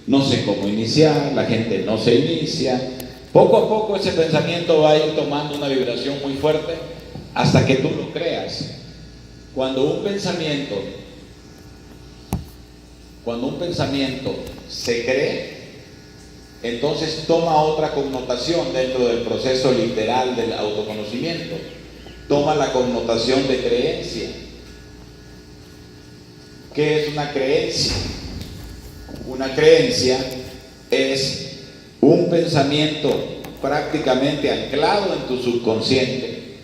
no sé cómo iniciar, la gente no se inicia. Poco a poco ese pensamiento va a ir tomando una vibración muy fuerte hasta que tú lo creas. Cuando un pensamiento se cree, entonces toma otra connotación dentro del proceso literal del autoconocimiento. Toma la connotación de creencia. ¿Qué es una creencia? Una creencia es un pensamiento prácticamente anclado en tu subconsciente,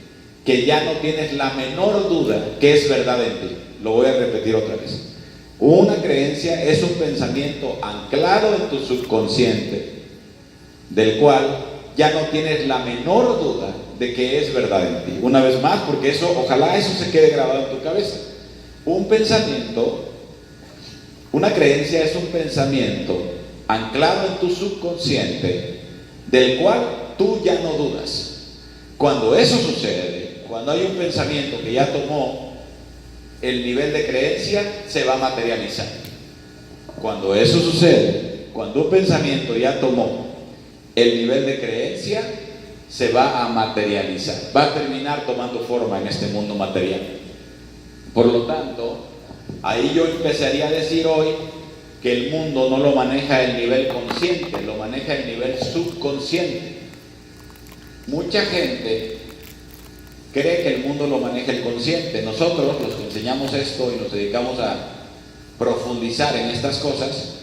que ya no tienes la menor duda que es verdad en ti. Lo voy a repetir otra vez. Una creencia es un pensamiento anclado en tu subconsciente, del cual ya no tienes la menor duda de que es verdad en ti. Una vez más, porque ojalá eso se quede grabado en tu cabeza. Una creencia es un pensamiento anclado en tu subconsciente, del cual tú ya no dudas. Cuando eso sucede, cuando hay un pensamiento que ya tomó el nivel de creencia, se va a materializar. Cuando eso sucede, cuando un pensamiento ya tomó el nivel de creencia, se va a materializar, va a terminar tomando forma en este mundo material. Por lo tanto, ahí yo empezaría a decir hoy que el mundo no lo maneja el nivel consciente, lo maneja el nivel subconsciente. Mucha gente cree que el mundo lo maneja el consciente. Nosotros, los que enseñamos esto y nos dedicamos a profundizar en estas cosas,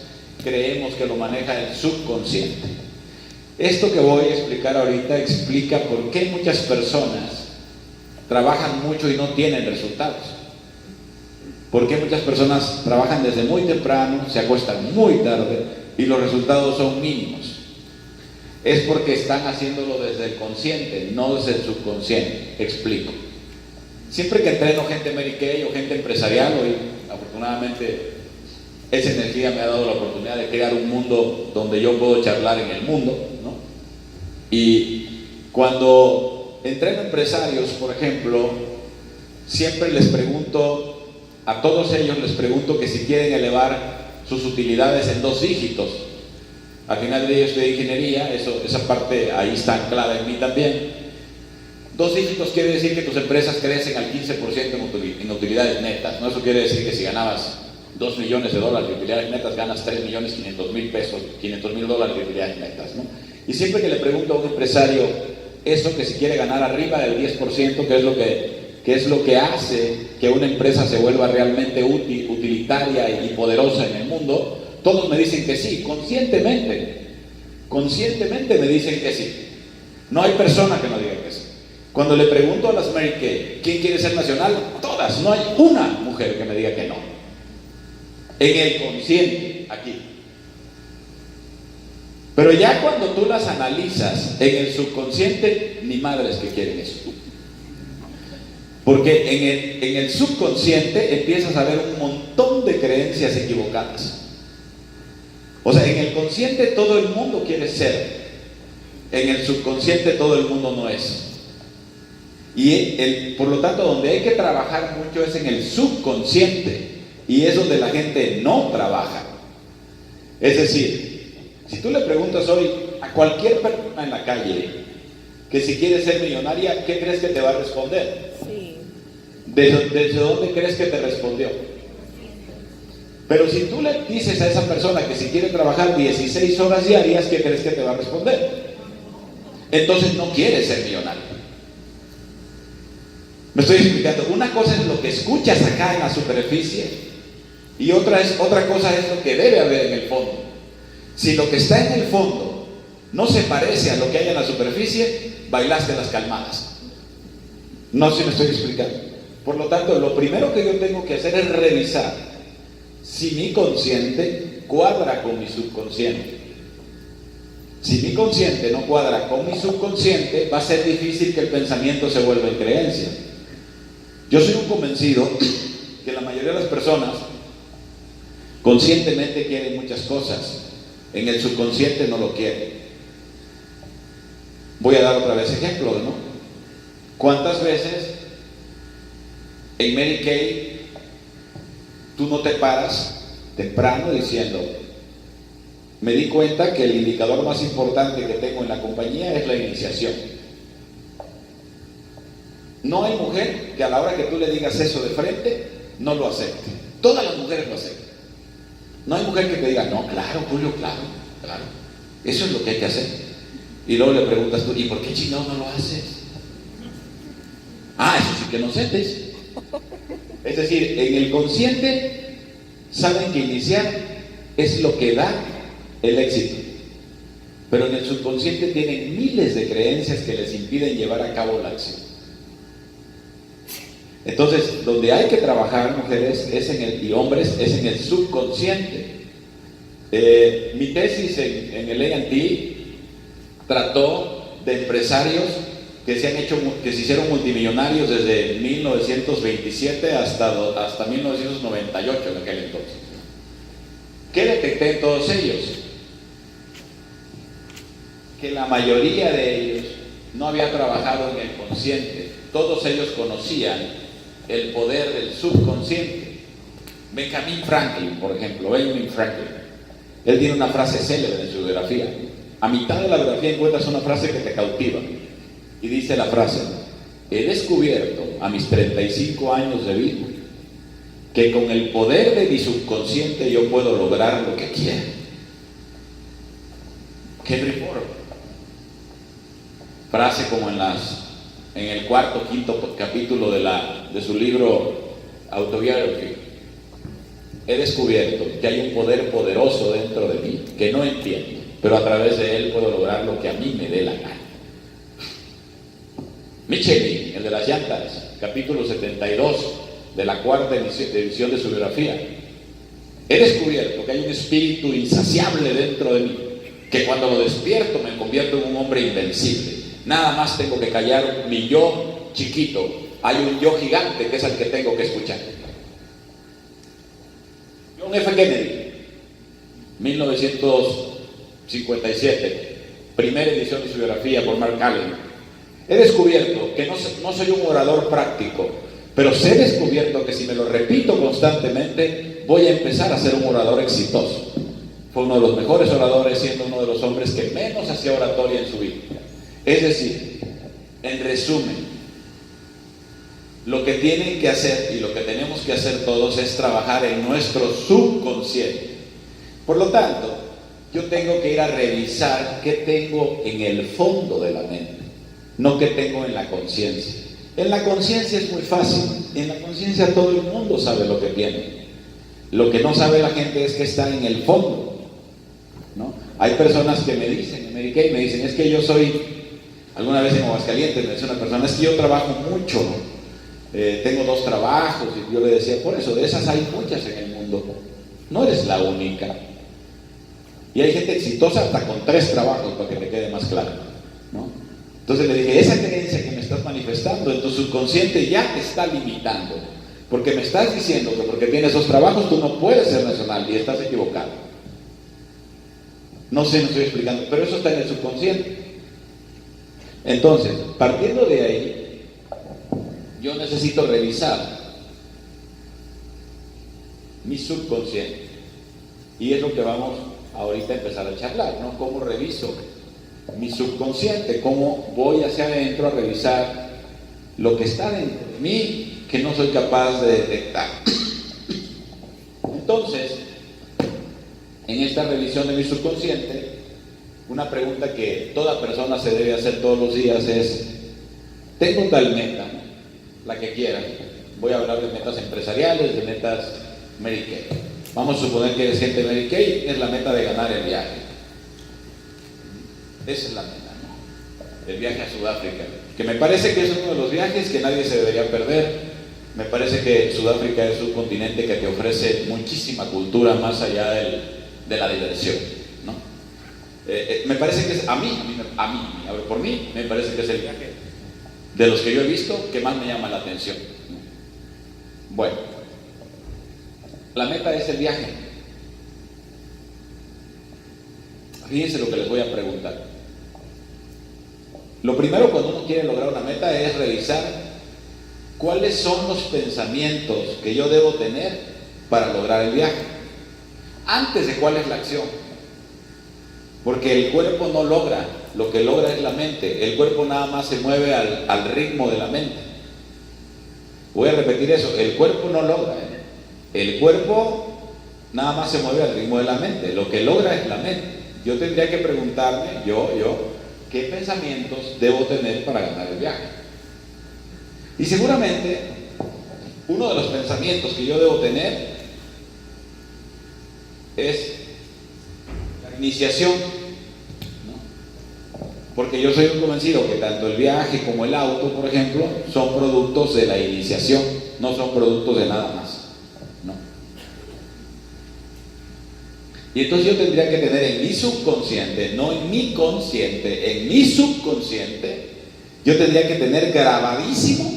creemos que lo maneja el subconsciente. Esto que voy a explicar ahorita explica por qué muchas personas trabajan mucho y no tienen resultados. ¿Por qué muchas personas trabajan desde muy temprano, se acuestan muy tarde y los resultados son mínimos? Es porque están haciéndolo desde el consciente, no desde el subconsciente. Explico. Siempre que entreno gente Mary Kay o gente empresarial, hoy afortunadamente esa energía me ha dado la oportunidad de crear un mundo donde yo puedo charlar en el mundo, ¿no? Y cuando entreno empresarios, por ejemplo, siempre les pregunto, a todos ellos les pregunto que si quieren elevar sus utilidades en 2 dígitos. Al final de ello estudié ingeniería, esa parte ahí está anclada en mí también. 2 dígitos quiere decir que tus empresas crecen al 15% en utilidades netas, ¿no? Eso quiere decir que si ganabas $2 millones de utilidades netas, ganas $3.500.000 pesos, $500.000 de utilidades netas, ¿no? Y siempre que le pregunto a un empresario eso, que si quiere ganar arriba del 10%, que es lo que hace que una empresa se vuelva realmente utilitaria y poderosa en el mundo, todos me dicen que sí, conscientemente me dicen que sí. No hay persona que no diga que sí. Cuando le pregunto a las Mary Kay, ¿quién quiere ser nacional? Todas, no hay una mujer que me diga que no. En el consciente, aquí. Pero ya cuando tú las analizas en el subconsciente, ni madres que quieren eso. Porque en el subconsciente empiezas a ver un montón de creencias equivocadas. O sea, en el consciente todo el mundo quiere ser, en el subconsciente todo el mundo no es. Y por lo tanto, donde hay que trabajar mucho es en el subconsciente, y es donde la gente no trabaja. Es decir, si tú le preguntas hoy a cualquier persona en la calle que si quiere ser millonaria, ¿qué crees que te va a responder? Sí. ¿Desde dónde crees que te respondió? Pero si tú le dices a esa persona que si quiere trabajar 16 horas diarias, ¿qué crees que te va a responder? Entonces no quiere ser millonario. Me estoy explicando. Una cosa es lo que escuchas acá en la superficie y otra cosa es lo que debe haber en el fondo. Si lo que está en el fondo no se parece a lo que hay en la superficie, bailaste las calmadas. No sé si me estoy explicando. Por lo tanto, lo primero que yo tengo que hacer es revisar si mi consciente cuadra con mi subconsciente. Si mi consciente no cuadra con mi subconsciente, va a ser difícil que el pensamiento se vuelva en creencia. Yo soy un convencido que la mayoría de las personas conscientemente quieren muchas cosas, en el subconsciente no lo quieren. Voy a dar otra vez ejemplos, ¿no? ¿Cuántas veces en Mary Kay tú no te paras temprano diciendo, me di cuenta que el indicador más importante que tengo en la compañía es la iniciación. No hay mujer que a la hora que tú le digas eso de frente, no lo acepte. Todas las mujeres lo aceptan. No hay mujer que te diga, no, claro, Julio, claro, claro. Eso es lo que hay que hacer. Y luego le preguntas tú, ¿y por qué chingado no lo haces? Ah, eso sí que no sientes. Es decir, en el consciente saben que iniciar es lo que da el éxito. Pero en el subconsciente tienen miles de creencias que les impiden llevar a cabo la acción. Entonces, donde hay que trabajar, mujeres, y hombres, es en el subconsciente. Mi tesis en el A&T trató de empresarios que se hicieron multimillonarios desde 1927 hasta 1998 en aquel entonces. ¿Qué detecté en todos ellos? Que la mayoría de ellos no había trabajado en el consciente. Todos ellos conocían el poder del subconsciente. Benjamin Franklin, por ejemplo, él tiene una frase célebre en su biografía. A mitad de la biografía encuentras una frase que te cautiva. Y dice la frase: he descubierto a mis 35 años de vida que con el poder de mi subconsciente yo puedo lograr lo que quiera. Henry Ford. Frase como en el cuarto, quinto capítulo de su libro Autobiography. He descubierto que hay un poder poderoso dentro de mí que no entiendo, pero a través de él puedo lograr lo que a mí me dé la gana. Michelin, el de las llantas, capítulo 72 de la cuarta edición de su biografía. He descubierto que hay un espíritu insaciable dentro de mí, que cuando lo despierto me convierto en un hombre invencible. Nada más tengo que callar mi yo chiquito. Hay un yo gigante que es el que tengo que escuchar. John F. Kennedy, 1957, primera edición de su biografía por Mark Allen. He descubierto que no soy un orador práctico, pero he descubierto que si me lo repito constantemente, voy a empezar a ser un orador exitoso. Fue uno de los mejores oradores, siendo uno de los hombres que menos hacía oratoria en su vida. Es decir, en resumen, lo que tienen que hacer y lo que tenemos que hacer todos es trabajar en nuestro subconsciente. Por lo tanto, yo tengo que ir a revisar qué tengo en el fondo de la mente, no qué tengo en la conciencia. En la conciencia es muy fácil, en la conciencia todo el mundo sabe lo que tiene. Lo que no sabe la gente es que está en el fondo, ¿no? Hay personas que me dicen, me dicen, es que yo soy, alguna vez en Aguascalientes me decía una persona, es que yo trabajo mucho, tengo 2 trabajos, y yo le decía, por eso, de esas hay muchas en el mundo, no eres la única. Y hay gente exitosa hasta con 3 trabajos, para que te quede más claro, ¿no? Entonces le dije, esa creencia que me estás manifestando en tu subconsciente ya te está limitando, porque me estás diciendo que porque tienes 2 trabajos tú no puedes ser nacional, y estás equivocado. No sé, no estoy explicando, pero eso está en el subconsciente. Entonces, partiendo de ahí, yo necesito revisar mi subconsciente, y es lo que vamos ahorita a empezar a charlar, ¿no? ¿Cómo reviso mi subconsciente? ¿Cómo voy hacia adentro a revisar lo que está dentro de mí que no soy capaz de detectar? Entonces, en esta revisión de mi subconsciente, una pregunta que toda persona se debe hacer todos los días es: tengo tal meta, la que quiera, voy a hablar de metas empresariales, de metas Mary Kay. Vamos a suponer que eres gente de Mary Kay, es la meta de ganar el viaje. Esa es la meta, ¿no? El viaje a Sudáfrica, que me parece que es uno de los viajes que nadie se debería perder. Me parece que Sudáfrica es un continente que te ofrece muchísima cultura más allá de la diversión, ¿no? Me parece que es, por mí, me parece que es el viaje de los que yo he visto que más me llama la atención. Bueno, la meta es el viaje. Fíjense lo que les voy a preguntar. Lo primero cuando uno quiere lograr una meta es revisar cuáles son los pensamientos que yo debo tener para lograr el viaje, antes de cuál es la acción. Porque el cuerpo no logra, lo que logra es la mente. El cuerpo nada más se mueve al ritmo de la mente. Voy a repetir eso, el cuerpo no logra, el cuerpo nada más se mueve al ritmo de la mente, lo que logra es la mente. Yo tendría que preguntarme, ¿qué pensamientos debo tener para ganar el viaje? Y seguramente uno de los pensamientos que yo debo tener es la iniciación, ¿no? Porque yo soy un convencido que tanto el viaje como el auto, por ejemplo, son productos de la iniciación, no son productos de nada más, ¿no? Y entonces yo tendría que tener en mi subconsciente, no en mi consciente, en mi subconsciente, yo tendría que tener grabadísimo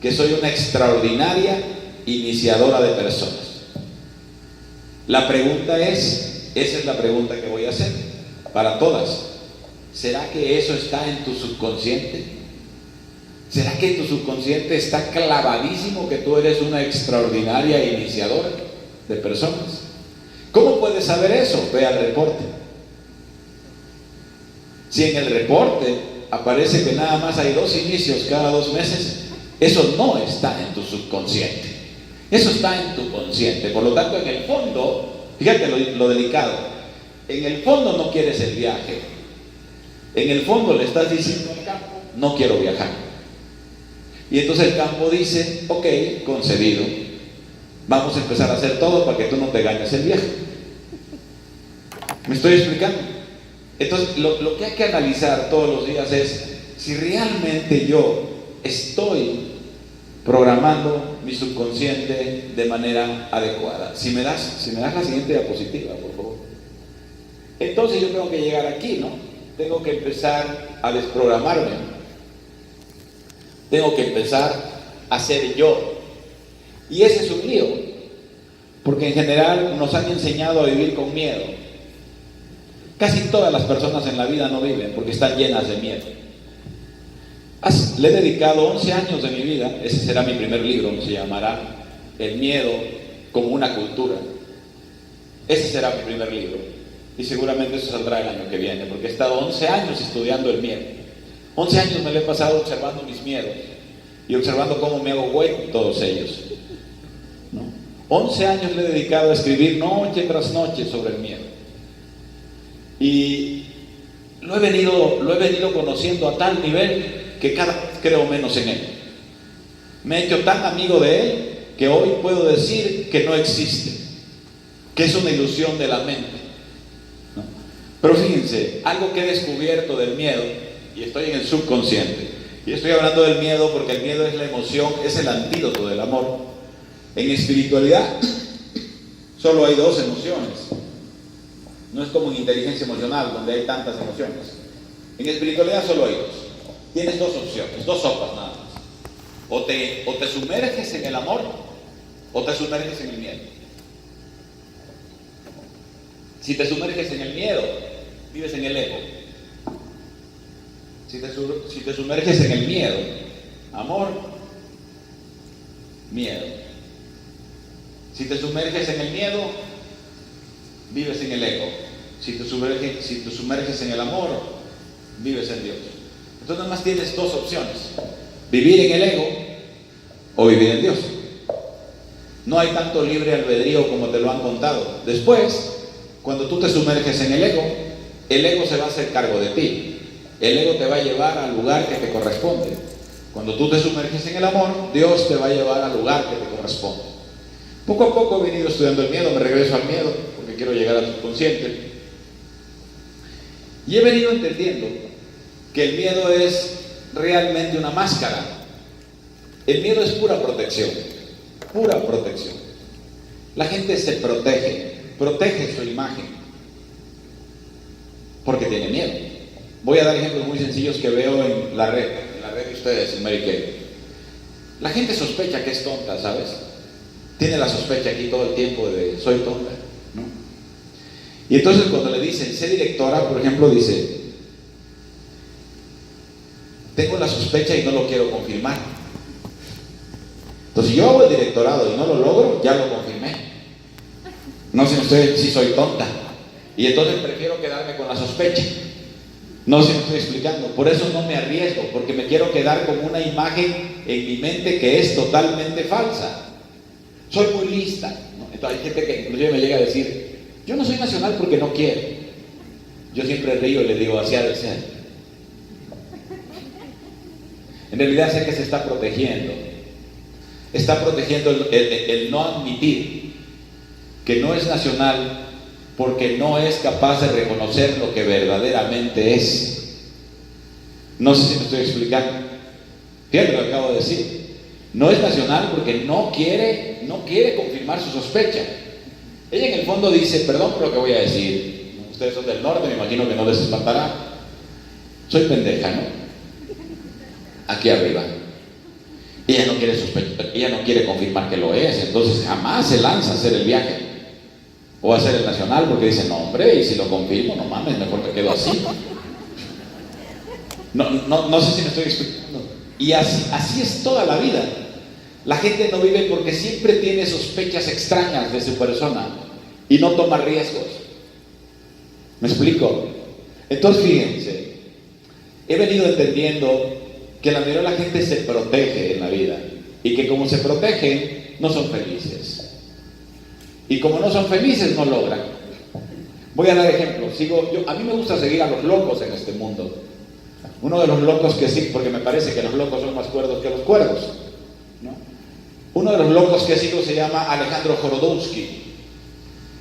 que soy una extraordinaria iniciadora de personas. La pregunta es, esa es la pregunta que voy a hacer para todas. ¿Será que eso está en tu subconsciente? ¿Será que en tu subconsciente está clavadísimo que tú eres una extraordinaria iniciadora de personas? ¿Cómo puedes saber eso? Ve al reporte. Si en el reporte aparece que nada más hay 2 inicios cada 2 meses, eso no está en tu subconsciente, eso está en tu consciente. Por lo tanto, en el fondo, fíjate lo delicado, en el fondo no quieres el viaje, en el fondo le estás diciendo al campo, no quiero viajar. Y entonces el campo dice, ok, concedido, vamos a empezar a hacer todo para que tú no te ganes el viaje. ¿Me estoy explicando? Entonces lo que hay que analizar todos los días es si realmente yo estoy programando mi subconsciente de manera adecuada. Si me das la siguiente diapositiva, por favor. Entonces yo tengo que llegar aquí, ¿no? Tengo que empezar a desprogramarme. Tengo que empezar a ser yo. Y ese es un lío, porque en general nos han enseñado a vivir con miedo. Casi todas las personas en la vida no viven porque están llenas de miedo. Le he dedicado 11 años de mi vida, ese será mi primer libro, se llamará El miedo como una cultura. Ese será mi primer libro y seguramente eso saldrá el año que viene, porque he estado 11 años estudiando el miedo. 11 años me lo he pasado observando mis miedos y observando cómo me hago güey con todos ellos, ¿no? 11 años le he dedicado a escribir noche tras noche sobre el miedo. Y lo he venido conociendo a tal nivel que cada vez creo menos en él. Me he hecho tan amigo de él que hoy puedo decir que no existe, que es una ilusión de la mente, ¿no? Pero fíjense, algo que he descubierto del miedo, y estoy en el subconsciente, y estoy hablando del miedo porque el miedo es la emoción, es el antídoto del amor. En espiritualidad solo hay 2 emociones. No es como en inteligencia emocional, donde hay tantas emociones. En espiritualidad solo hay 2. Tienes 2 opciones, 2 sopas nada más. O te sumerges en el amor, o te sumerges en el miedo. Si te sumerges en el miedo, vives en el ego. Si te sumerges en el miedo, amor, miedo. Si te sumerges en el miedo, vives en el ego. Si te sumerges en el amor, vives en Dios. Entonces nada más tienes 2 opciones: vivir en el ego o vivir en Dios. No hay tanto libre albedrío como te lo han contado. Después, cuando tú te sumerges en el ego se va a hacer cargo de ti. El ego te va a llevar al lugar que te corresponde. Cuando tú te sumerges en el amor, Dios te va a llevar al lugar que te corresponde. Poco a poco he venido estudiando el miedo, me regreso al miedo porque quiero llegar al subconsciente. Y he venido entendiendo que el miedo es realmente una máscara. El miedo es pura protección, pura protección. La gente se protege su imagen porque tiene miedo. Voy a dar ejemplos muy sencillos que veo en la red de ustedes, en Mary Kay. La gente sospecha que es tonta, ¿sabes? Tiene la sospecha aquí todo el tiempo de soy tonta, ¿no? Y entonces cuando le dicen, sé directora, por ejemplo, dice, tengo la sospecha y no lo quiero confirmar. Entonces, si yo hago el directorado y no lo logro, ya lo confirmé. No sé ustedes si soy tonta, Y entonces prefiero quedarme con la sospecha. No sé si me estoy explicando. Por eso no me arriesgo, porque me quiero quedar con una imagen en mi mente que es totalmente falsa. Soy muy lista, ¿no? Entonces hay gente que inclusive me llega a decir: yo no soy nacional porque no quiero. Yo siempre río y le digo: así ha de ser. En realidad sé que se está protegiendo. Está protegiendo el no admitir que no es nacional, porque no es capaz de reconocer lo que verdaderamente es. No sé si me estoy explicando. Fíjate lo que acabo de decir. No es nacional porque no quiere confirmar su sospecha. Ella en el fondo dice: perdón por lo que voy a decir, ustedes son del norte, me imagino que no les espantará. Soy pendeja, ¿no? Aquí arriba. Ella no quiere sospechar, ella no quiere confirmar que lo es, entonces jamás se lanza a hacer el viaje o a hacer el nacional, porque dice: no hombre, y si lo confirmo, no mames, mejor me quedo así. No sé si me estoy explicando. Y así es toda la vida. La gente no vive porque siempre tiene sospechas extrañas de su persona y no toma riesgos. ¿Me explico? Entonces fíjense, he venido entendiendo que la mayoría de la gente se protege en la vida, y que como se protegen no son felices, y como no son felices no logran. Voy a dar ejemplos. A mí me gusta seguir a los locos en este mundo. Uno de los locos que sí, porque me parece que los locos son más cuerdos que los cuerdos, ¿no? Uno de los locos que sigo se llama Alejandro Jorodowski,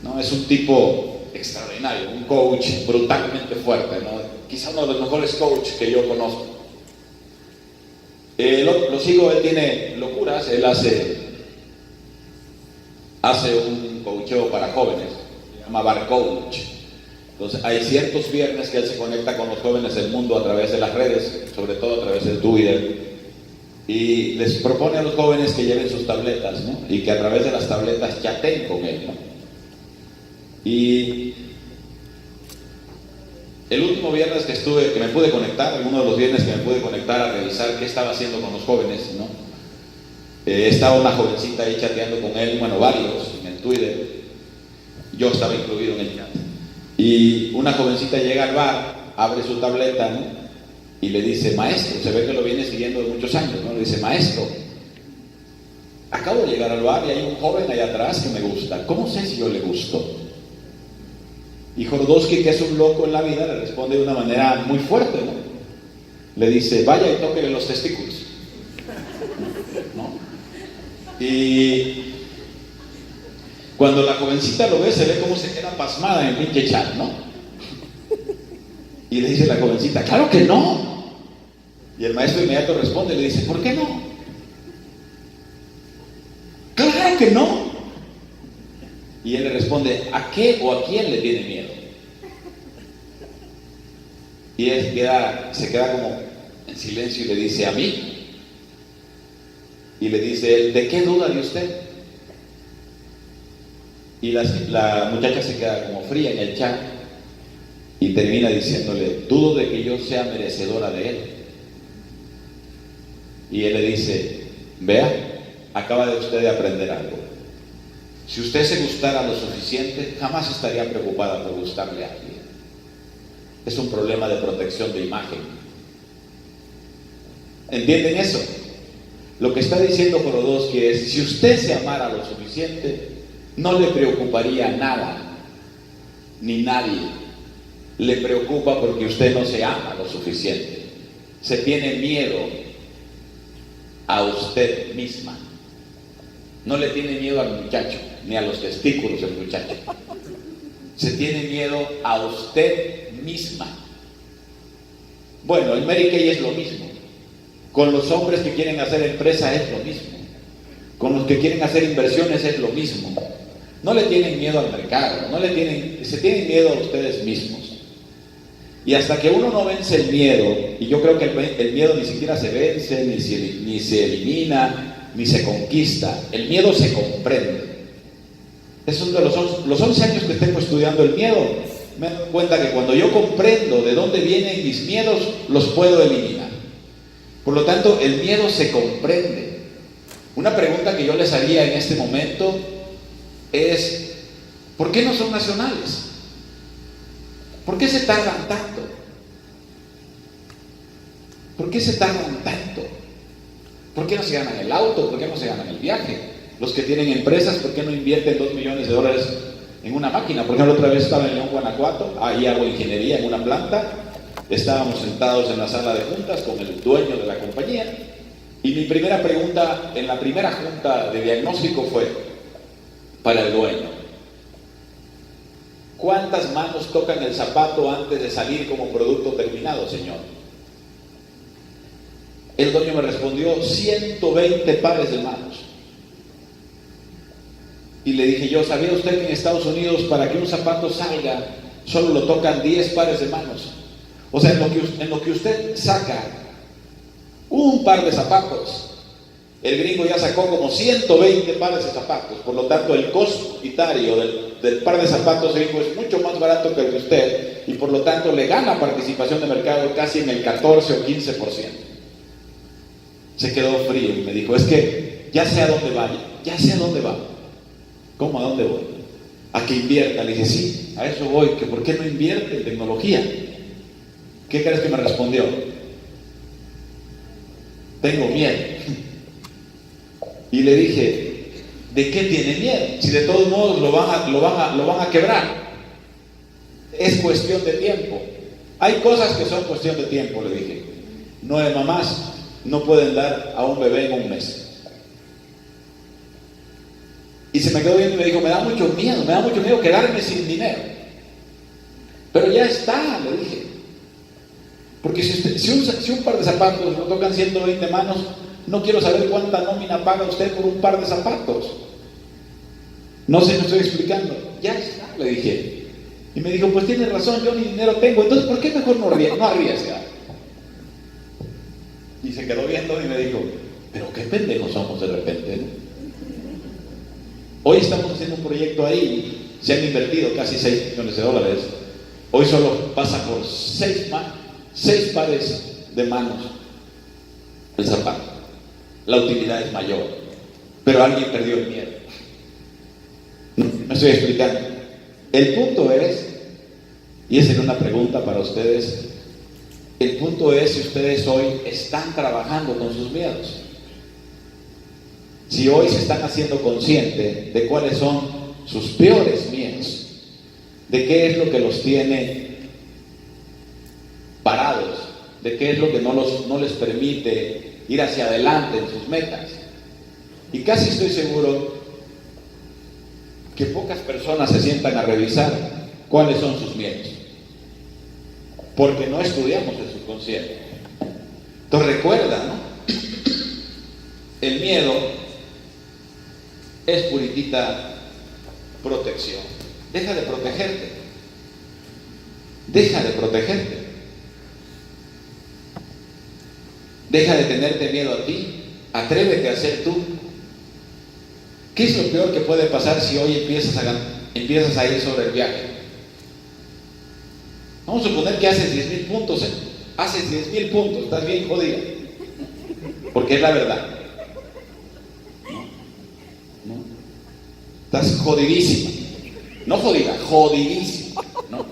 ¿no? Es un tipo extraordinario, un coach brutalmente fuerte, ¿no? Quizá uno de los mejores coaches que yo conozco. Lo sigo, él tiene locuras, él hace un coacheo para jóvenes, se llama Bar Coach. Entonces hay ciertos viernes que él se conecta con los jóvenes del mundo a través de las redes, sobre todo a través de Twitter, y les propone a los jóvenes que lleven sus tabletas, ¿no? Y que a través de las tabletas chaten con él, ¿no? Y el último viernes que me pude conectar, uno de los viernes que me pude conectar a revisar qué estaba haciendo con los jóvenes, ¿no? Estaba una jovencita ahí chateando con él, bueno, varios, en el Twitter. Yo estaba incluido en el chat. Y una jovencita llega al bar, abre su tableta, ¿no? Y le dice: maestro, se ve que lo viene siguiendo de muchos años, ¿no? Le dice: maestro, acabo de llegar al bar y hay un joven allá atrás que me gusta. ¿Cómo sé si yo le gusto? Y Jorodowski, que es un loco en la vida, le responde de una manera muy fuerte, ¿no? Le dice: vaya y tóquele los testículos, ¿no? Y cuando la jovencita lo ve, se ve cómo se queda pasmada en el pinche chat, ¿no? Y le dice la jovencita: claro que no. Y el maestro inmediato responde, le dice: ¿por qué no? Claro que no. Y él le responde: ¿a qué o a quién le tiene miedo? Y él se queda como en silencio y le dice: a mí. Y le dice él: ¿de qué duda de usted? Y la muchacha se queda como fría en el chat y termina diciéndole: dudo de que yo sea merecedora de él. Y él le dice: vea, acaba de usted de aprender algo. Si usted se gustara lo suficiente, jamás estaría preocupada por gustarle a alguien. Es un problema de protección de imagen. ¿Entienden eso? Lo que está diciendo Jorodowski es: si usted se amara lo suficiente, no le preocuparía nada, ni nadie. Le preocupa porque usted no se ama lo suficiente. Se tiene miedo a usted misma. No le tiene miedo al muchacho, ni a los testículos del muchacho. Se tiene miedo a usted misma. Bueno, en Mary Kay es lo mismo. Con los hombres que quieren hacer empresa es lo mismo. Con los que quieren hacer inversiones es lo mismo. No le tienen miedo al mercado, se tienen miedo a ustedes mismos. Y hasta que uno no vence el miedo, y yo creo que el miedo ni siquiera se vence, ni se elimina, ni se conquista. El miedo se comprende. Es uno de los 11 años que tengo estudiando el miedo. Me doy cuenta que cuando yo comprendo de dónde vienen mis miedos, los puedo eliminar. Por lo tanto, el miedo se comprende. Una pregunta que yo les haría en este momento es: ¿por qué no son nacionales? ¿Por qué se tardan tanto? ¿Por qué se tardan tanto? ¿Por qué no se ganan el auto? ¿Por qué no se ganan el viaje? Los que tienen empresas, ¿por qué no invierten $2 millones en una máquina? Por ejemplo, otra vez estaba en León, Guanajuato, ahí hago ingeniería en una planta, estábamos sentados en la sala de juntas con el dueño de la compañía, y mi primera pregunta en la primera junta de diagnóstico fue para el dueño: ¿cuántas manos tocan el zapato antes de salir como producto terminado, señor? El dueño me respondió: 120 pares de manos. Y le dije yo: ¿sabía usted que en Estados Unidos para que un zapato salga solo lo tocan 10 pares de manos? O sea, en lo que usted saca un par de zapatos, el gringo ya sacó como 120 pares de zapatos. Por lo tanto, el costo unitario del par de zapatos gringo es mucho más barato que el de usted, y por lo tanto le gana participación de mercado casi en el 14 o 15%. Se quedó frío y me dijo: es que ya sé a dónde vaya, ya sé a dónde va. ¿Cómo a dónde voy? A que invierta. Le dije: sí, a eso voy. ¿Que por qué no invierte en tecnología? ¿Qué crees que me respondió? Tengo miedo. Y le dije: ¿de qué tiene miedo? Si de todos modos lo van a quebrar. Es cuestión de tiempo. Hay cosas que son cuestión de tiempo, le dije. 9 mamás no pueden dar a un bebé en un mes. Y se me quedó viendo y me dijo: me da mucho miedo quedarme sin dinero. Pero ya está, le dije. Porque si un par de zapatos lo tocan 120 manos, no quiero saber cuánta nómina paga usted por un par de zapatos. No sé si me estoy explicando. Ya está, le dije. Y me dijo: pues tiene razón, yo ni dinero tengo, entonces ¿por qué mejor no arriesga? Y se quedó viendo y me dijo: pero qué pendejos somos de repente, ¿no? Hoy estamos haciendo un proyecto ahí, se han invertido casi $6 millones. Hoy solo pasa por 6 pares de manos el zapato. La utilidad es mayor, pero alguien perdió el miedo. Me estoy explicando. El punto es, y esa era una pregunta para ustedes, el punto es si ustedes hoy están trabajando con sus miedos. Si hoy se están haciendo conscientes de cuáles son sus peores miedos, de qué es lo que los tiene parados, de qué es lo que no les permite ir hacia adelante en sus metas. Y casi estoy seguro que pocas personas se sientan a revisar cuáles son sus miedos, porque no estudiamos el subconsciente. Entonces recuerda, ¿no? El miedo es puritita protección. Deja de protegerte. Deja de protegerte. Deja de tenerte miedo a ti. Atrévete a ser tú. ¿Qué es lo peor que puede pasar si hoy empiezas a ir sobre el viaje? Vamos a suponer que haces 10,000 puntos, ¿eh? Haces 10,000 puntos, estás bien jodida. Porque es la verdad. Estás jodidísima. No jodida, jodidísima, ¿no?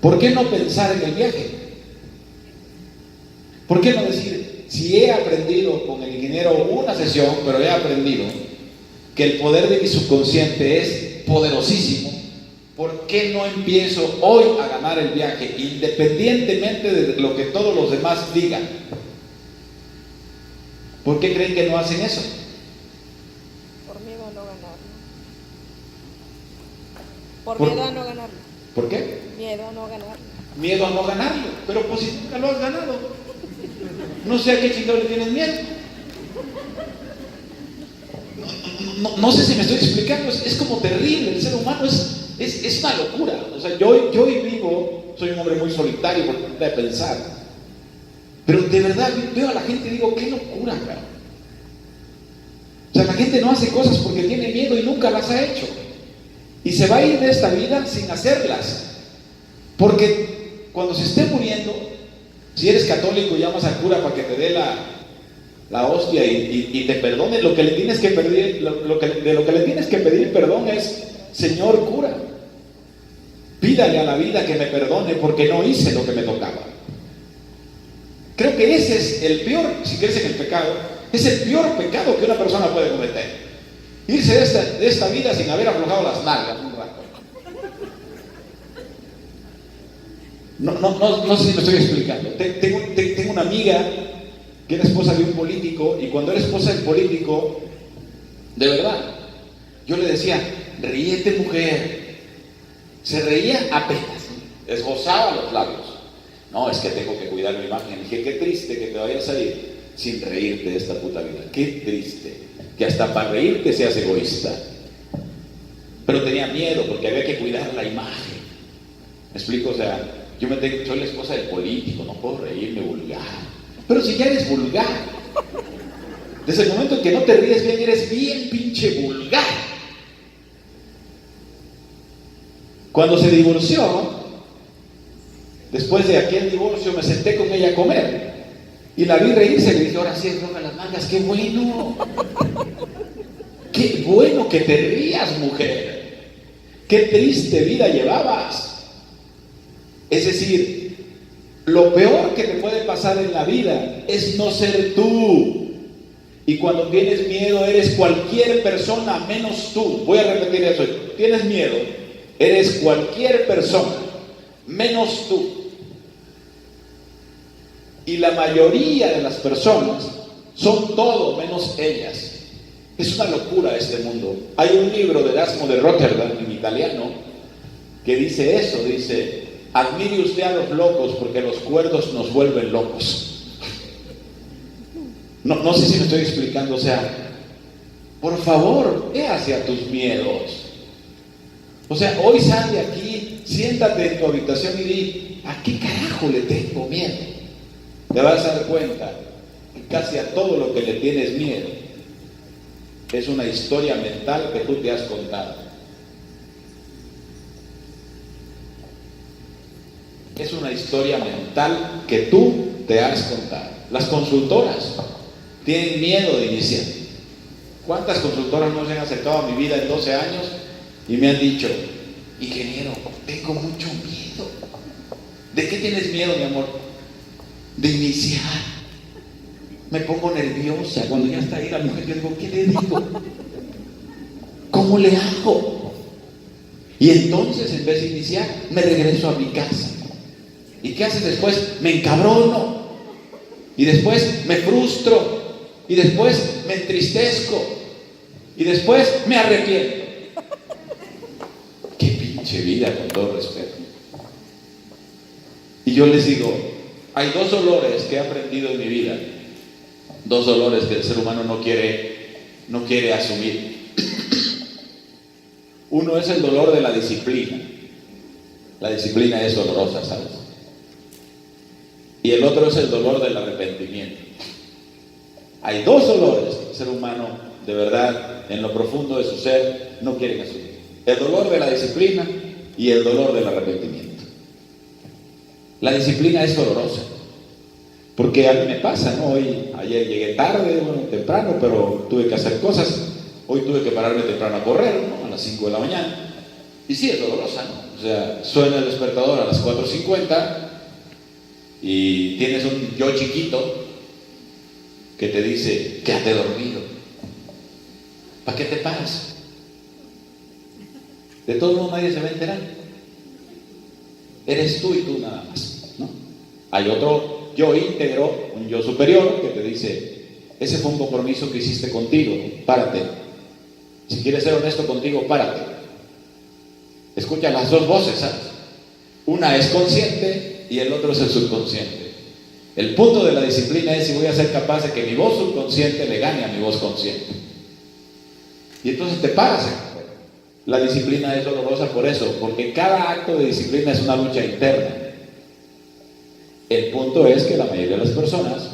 ¿Por qué no pensar en el viaje? ¿Por qué no decir: si he aprendido con el ingeniero una sesión, pero he aprendido que el poder de mi subconsciente es poderosísimo, ¿por qué no empiezo hoy a ganar el viaje, independientemente de lo que todos los demás digan? ¿Por qué creen que no hacen eso? Por miedo a no ganarlo. Por miedo a no ganarlo. ¿Por qué? Miedo a no ganarlo. Miedo a no ganarlo. Pero pues si nunca lo has ganado, no sé a qué chingado le tienes miedo. No sé si me estoy explicando. Es como terrible. El ser humano es una locura. O sea, yo hoy vivo, soy un hombre muy solitario por falta de pensar, pero de verdad veo a la gente y digo: qué locura, cabrón. O sea, la gente no hace cosas porque tiene miedo y nunca las ha hecho. Y se va a ir de esta vida sin hacerlas. Porque cuando se esté muriendo, si eres católico, llamas al cura para que te dé la hostia y te perdone. Lo que le tienes que pedir, de lo que le tienes que pedir perdón es: Señor cura, Pídale a la vida que me perdone porque no hice lo que me tocaba. Creo que ese es el peor, si crees en el pecado, es el peor pecado que una persona puede cometer. Irse de esta vida sin haber aflojado las nalgas un rato. No sé si me estoy explicando. Tengo una amiga que era esposa de un político, y cuando era esposa del político, de verdad, yo le decía, ríete, mujer. Se reía apenas, esbozaba los labios. No, es que tengo que cuidar mi imagen. Dije, qué triste que te vayas a ir sin reírte de esta puta vida. Qué triste que hasta para reírte seas egoísta. Pero tenía miedo porque había que cuidar la imagen. ¿Me explico? O sea, soy la esposa del político, no puedo reírme vulgar. Pero si ya eres vulgar, desde el momento en que no te ríes bien, eres bien pinche vulgar. Cuando se divorció, después de aquel divorcio, me senté con ella a comer y la vi reírse. Le dije, ahora sí, roja las mangas, qué bueno. Qué bueno que te rías, mujer. Qué triste vida llevabas. Es decir, lo peor que te puede pasar en la vida es no ser tú. Y cuando tienes miedo, eres cualquier persona menos tú. Voy a repetir eso. Tienes miedo, eres cualquier persona menos tú. Y la mayoría de las personas son todo menos ellas. Es una locura este mundo. Hay un libro de Erasmo de Rotterdam en italiano que dice eso, dice: admire usted a los locos porque los cuerdos nos vuelven locos. No sé si me estoy explicando. O sea, por favor, ve hacia tus miedos. O sea, hoy sal de aquí, siéntate en tu habitación y di, ¿a qué carajo le tengo miedo? Te vas a dar cuenta que casi a todo lo que le tienes miedo es una historia mental que tú te has contado. Es una historia mental que tú te has contado. Las consultoras tienen miedo de iniciar. ¿Cuántas consultoras no se han acercado a mi vida en 12 años y me han dicho, ingeniero, tengo mucho miedo? ¿De qué tienes miedo, mi amor? De iniciar. Me pongo nerviosa cuando ya está ahí la mujer. Yo digo, ¿qué le digo? ¿Cómo le hago? Y entonces, en vez de iniciar, me regreso a mi casa. ¿Y qué haces después? Me encabrono. Y después me frustro. Y después me entristezco. Y después me arrepiento. Qué pinche vida, con todo respeto. Y yo les digo, hay dos dolores que he aprendido en mi vida. Dos dolores que el ser humano no quiere asumir. Uno es el dolor de la disciplina. La disciplina es dolorosa, ¿sabes? Y el otro es el dolor del arrepentimiento. Hay dos dolores que el ser humano, de verdad, en lo profundo de su ser, no quiere asumir. El dolor de la disciplina y el dolor del arrepentimiento. La disciplina es dolorosa. Porque a mí me pasa, ¿no? Ayer llegué tarde, temprano, pero tuve que hacer cosas. Hoy tuve que pararme temprano a correr, ¿no? A las 5 de la mañana. Y sí, es dolorosa, ¿no? O sea, suena el despertador a las 4:50 y tienes un yo chiquito que te dice, quédate dormido. ¿Para qué te paras? De todos modos nadie se va a enterar. Eres tú y tú nada más, ¿no? Hay otro yo íntegro, un yo superior, que te dice, ese fue un compromiso que hiciste contigo, párate. Si quieres ser honesto contigo, párate. Escucha las dos voces, ¿sabes? Una es consciente y el otro es el subconsciente. El punto de la disciplina es si voy a ser capaz de que mi voz subconsciente le gane a mi voz consciente. Y entonces te paras. La disciplina es dolorosa por eso, porque cada acto de disciplina es una lucha interna. El punto es que la mayoría de las personas,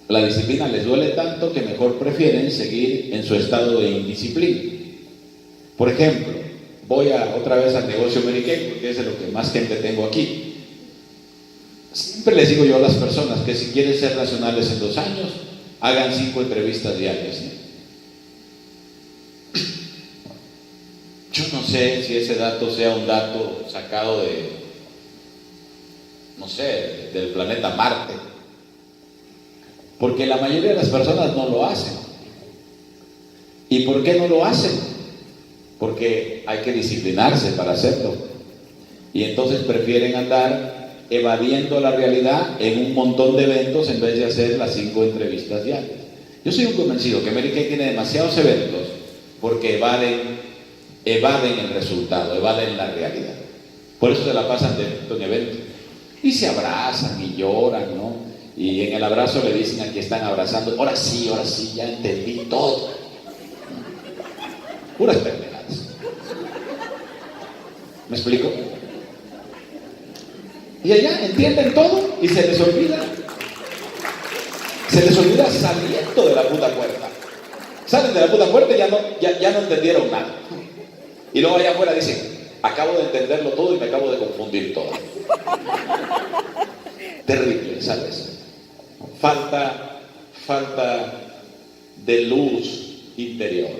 la disciplina les duele tanto que mejor prefieren seguir en su estado de indisciplina. Por ejemplo, voy otra vez al negocio Mary Kay, porque es de lo que más gente tengo aquí. Siempre les digo yo a las personas que si quieren ser racionales en 2 años, hagan 5 entrevistas diarias, ¿no? Yo no sé si ese dato sea un dato sacado de, no sé, del planeta Marte, porque la mayoría de las personas no lo hacen. ¿Y por qué no lo hacen? Porque hay que disciplinarse para hacerlo. Y entonces prefieren andar evadiendo la realidad en un montón de eventos en vez de hacer las 5 entrevistas diarias. Yo soy un convencido que Mary Kay tiene demasiados eventos porque evaden el resultado, evaden la realidad. Por eso se la pasan de evento en evento. Y se abrazan y lloran, ¿no? Y en el abrazo le dicen a quien están abrazando, ahora sí, ya entendí todo. Puras pendejadas. ¿Me explico? Y allá entienden todo y se les olvida. Se les olvida saliendo de la puta puerta. Salen de la puta puerta y ya no entendieron nada. Y luego allá afuera dicen, acabo de entenderlo todo y me acabo de confundir todo. Terrible, ¿sabes? Falta de luz interior.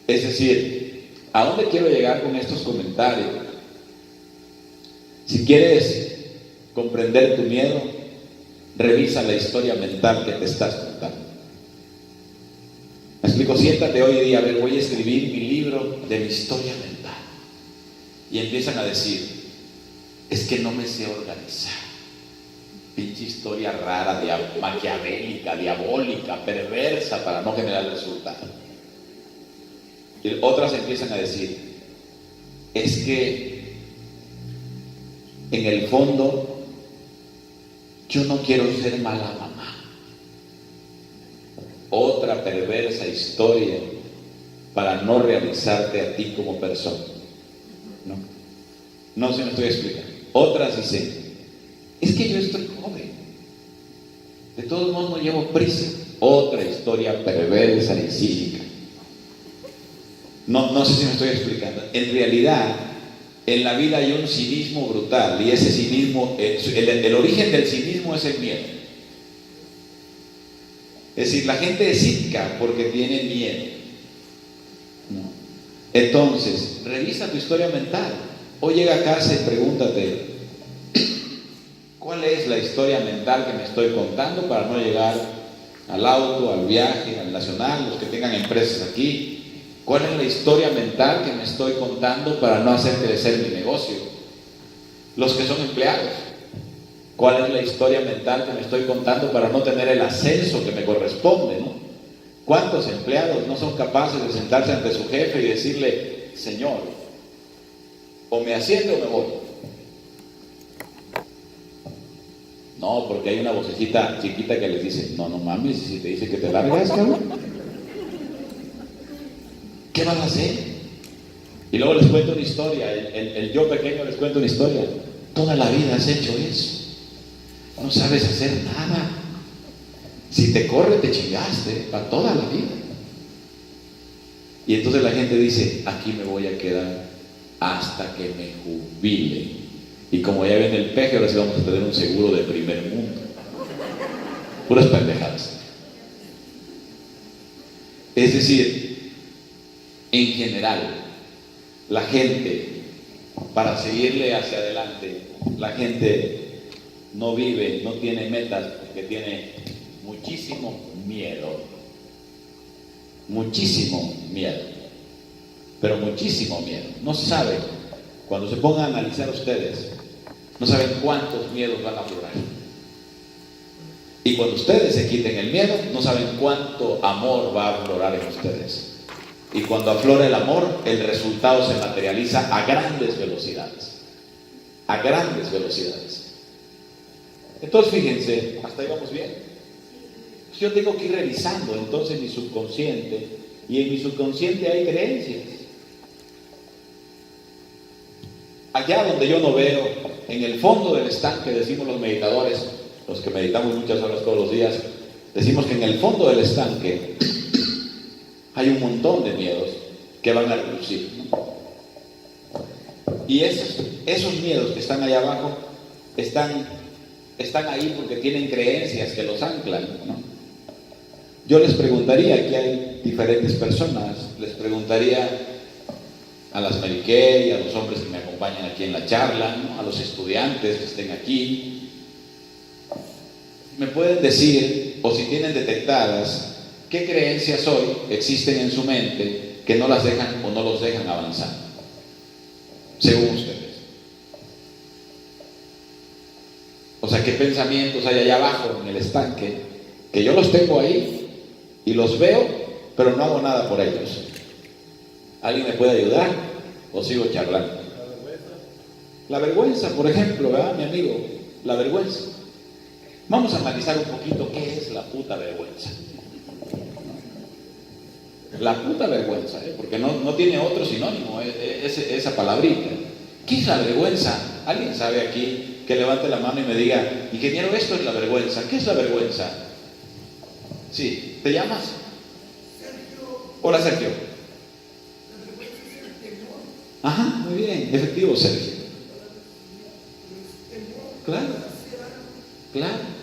Es decir, ¿a dónde quiero llegar con estos comentarios? Si quieres comprender tu miedo, revisa la historia mental que te estás contando. Me explico, siéntate hoy día, a ver, voy a escribir mi libro de mi historia mental. Y empiezan a decir, es que no me sé organizar. Pinche historia rara, maquiavélica, diabólica, perversa para no generar resultado. Y otras empiezan a decir, es que en el fondo yo no quiero ser mala mamá. Otra perversa historia para no realizarte a ti como persona. No se me estoy explicando. Otras dicen, es que yo estoy joven, de todos modos no llevo prisa. Otra historia perversa y cínica. No sé si me estoy explicando. En realidad, en la vida hay un cinismo brutal, y ese cinismo, el origen del cinismo es el miedo. Es decir, la gente es cínica porque tiene miedo. ¿No? Entonces, revisa tu historia mental. O llega a casa y pregúntate, ¿cuál es la historia mental que me estoy contando para no llegar al auto, al viaje, al nacional, los que tengan empresas aquí? ¿Cuál es la historia mental que me estoy contando para no hacer crecer mi negocio? Los que son empleados, ¿cuál es la historia mental que me estoy contando para no tener el ascenso que me corresponde, ¿no? ¿Cuántos empleados no son capaces de sentarse ante su jefe y decirle, señor, o me asciende o me voy? No, porque hay una vocecita chiquita que les dice, no mames, si te dice que te largas, cabrón, ¿qué vas a hacer? Y luego les cuento una historia, el yo pequeño les cuento una historia. Toda la vida has hecho eso, no sabes hacer nada. Si te corre, te chingaste para toda la vida. Y entonces la gente dice, aquí me voy a quedar hasta que me jubile. Y como ya viene el peje, ahora sí vamos a tener un seguro de primer mundo. Puras pendejadas. Es decir, en general, la gente, para seguirle hacia adelante, la gente no vive, no tiene metas, porque tiene muchísimo miedo. Muchísimo miedo. Pero muchísimo miedo. No saben, cuando se pongan a analizar ustedes, no saben cuántos miedos van a aflorar. Y cuando ustedes se quiten el miedo, no saben cuánto amor va a aflorar en ustedes. Y cuando aflora el amor, el resultado se materializa a grandes velocidades. A grandes velocidades. Entonces, fíjense, hasta ahí vamos bien. Pues yo tengo que ir revisando entonces mi subconsciente, y en mi subconsciente hay creencias. Allá donde yo no veo, en el fondo del estanque, decimos los meditadores, los que meditamos muchas horas todos los días, decimos que en el fondo del estanque hay un montón de miedos que van a reducir, ¿no? Y esos miedos que están allá abajo están ahí porque tienen creencias que los anclan, ¿no? Yo les preguntaría, aquí hay diferentes personas, les preguntaría, a las Mary Kay, a los hombres que me acompañan aquí en la charla, ¿no? A los estudiantes que estén aquí. Me pueden decir, o si tienen detectadas, qué creencias hoy existen en su mente que no las dejan o no los dejan avanzar, según ustedes. O sea, qué pensamientos hay allá abajo en el estanque, que yo los tengo ahí y los veo, pero no hago nada por ellos. ¿Alguien me puede ayudar? ¿O sigo charlando? La vergüenza, por ejemplo, ¿verdad, mi amigo? La vergüenza. Vamos a analizar un poquito qué es la puta vergüenza. La puta vergüenza, porque no tiene otro sinónimo, esa palabrita. ¿Qué es la vergüenza? ¿Alguien sabe aquí? Que levante la mano y me diga, ingeniero, esto es la vergüenza. ¿Qué es la vergüenza? Sí, ¿te llamas? Hola, Sergio. Ajá, muy bien, efectivo, Sergio. Claro, claro.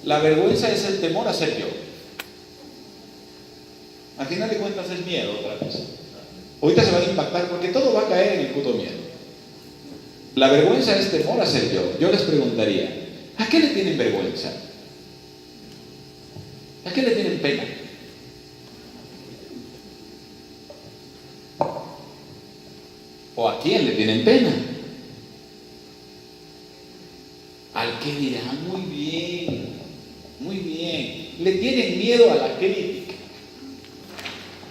La vergüenza es el temor a ser yo. Al final de cuentas es miedo otra vez. Ahorita se van a impactar porque todo va a caer en el puto miedo. La vergüenza es temor a ser yo. Yo les preguntaría, ¿a qué le tienen vergüenza? ¿A qué le tienen pena? ¿O a quién le tienen pena? Al que dirá, muy bien, muy bien. Le tienen miedo a la crítica.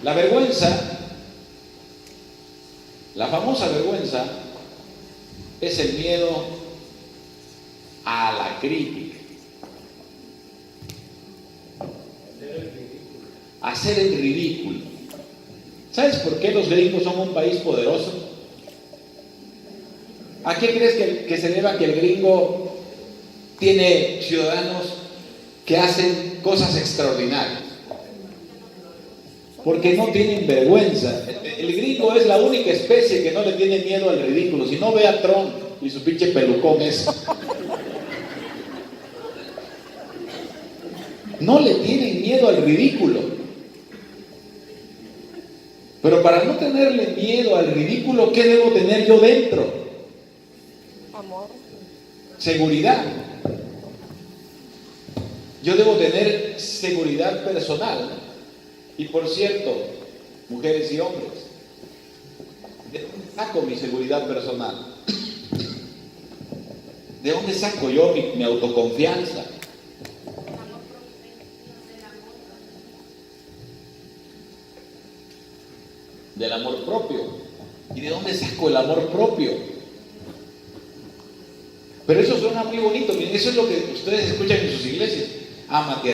La vergüenza, la famosa vergüenza, es el miedo a la crítica. Hacer el ridículo. ¿Sabes por qué los gringos son un país poderoso? ¿A qué crees que se deba que el gringo tiene ciudadanos que hacen cosas extraordinarias? Porque no tienen vergüenza. El gringo es la única especie que no le tiene miedo al ridículo. Si no, ve a Trump y su pinche pelucón ese. No le tienen miedo al ridículo. Pero para no tenerle miedo al ridículo, ¿qué debo tener yo dentro? Amor. Seguridad. Yo debo tener seguridad personal. Y por cierto, mujeres y hombres, ¿de dónde saco mi seguridad personal? ¿De dónde saco yo mi autoconfianza? Del amor propio. ¿Y de dónde saco el amor propio? Pero eso suena muy bonito. Eso es lo que ustedes escuchan en sus iglesias. Ámate